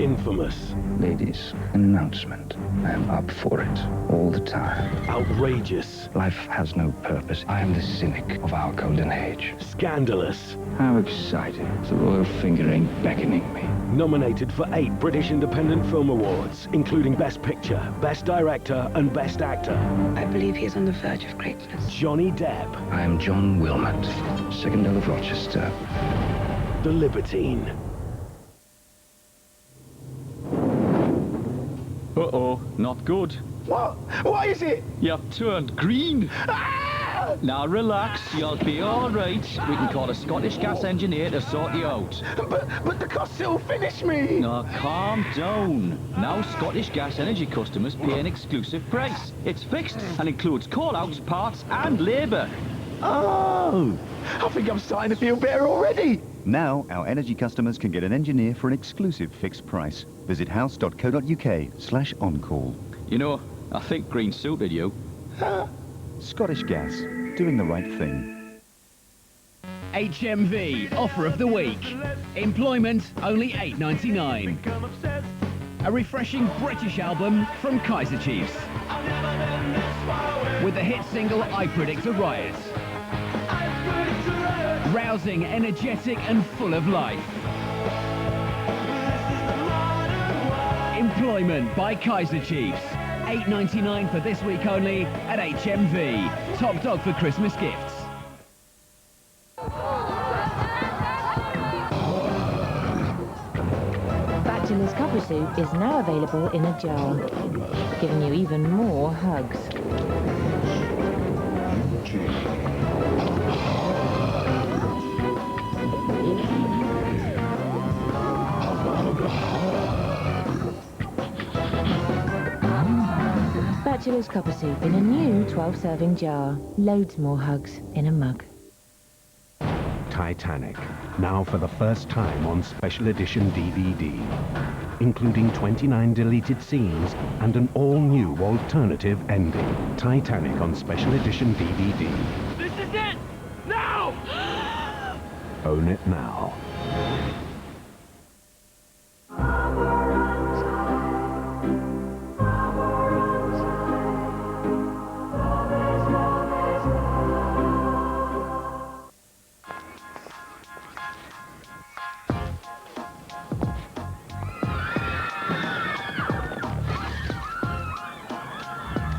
Infamous. Ladies, an announcement. I am up for it all the time. Outrageous. Life has no purpose. I am the cynic of our golden age. Scandalous. How exciting. The royal finger ain't beckoning me. Nominated for 8 British Independent Film Awards, including Best Picture, Best Director, and Best Actor. I believe he is on the verge of greatness. Johnny Depp. I am John Wilmot, 2nd Earl of Rochester. The Libertine. Uh-oh, not good. What? Why is it? You've turned green. Ah! Now relax, you'll be all right. We can call a Scottish gas engineer to sort you out. But the cost will finish me. Now calm down. Now Scottish Gas Energy customers pay an exclusive price. It's fixed and includes call-outs, parts and labour. Oh, I think I'm starting to feel better already. Now, our energy customers can get an engineer for an exclusive fixed price. Visit house.co.uk/on-call. You know, I think green suited you. Scottish Gas, doing the right thing. HMV offer of the week. Employment only £8.99. A refreshing British album from Kaiser Chiefs. With the hit single I Predict a Riot. Rousing, energetic and full of life. Employment by Kaiser Chiefs. £8.99 for this week only at HMV. Top dog for Christmas gifts. Batchelor's cover soup is now available in a jar, giving you even more hugs. Batchelor's copper soup in a new 12-serving jar. Loads more hugs in a mug. Titanic, now for the first time on special edition DVD, including 29 deleted scenes and an all-new alternative ending. Titanic on special edition DVD. This is it! Now! Own it now.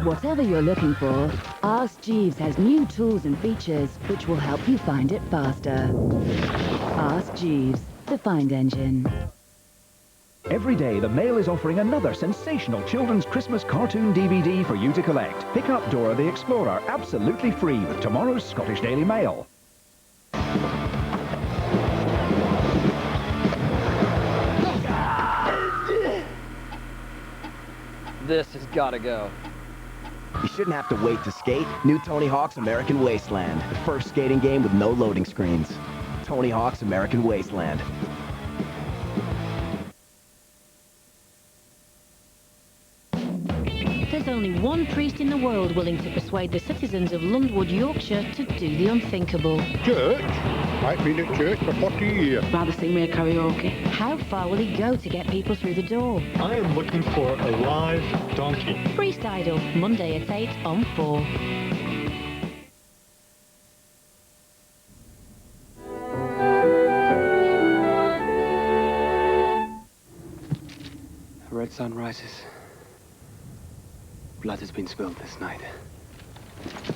Whatever you're looking for, Ask Jeeves has new tools and features which will help you find it faster. Ask Jeeves, the find engine. Every day, the Mail is offering another sensational children's Christmas cartoon DVD for you to collect. Pick up Dora the Explorer absolutely free with tomorrow's Scottish Daily Mail. This has gotta go. You shouldn't have to wait to skate. New Tony Hawk's American Wasteland. The first skating game with no loading screens. Tony Hawk's American Wasteland. There's only one priest in the world willing to persuade the citizens of Lundwood, Yorkshire to do the unthinkable. Church? I've been at church for 40 years. Rather sing me a karaoke. How far will he go to get people through the door? I am looking for a live donkey. Priest Idol, Monday at 8 on 4. The red sun rises. Blood has been spilled this night.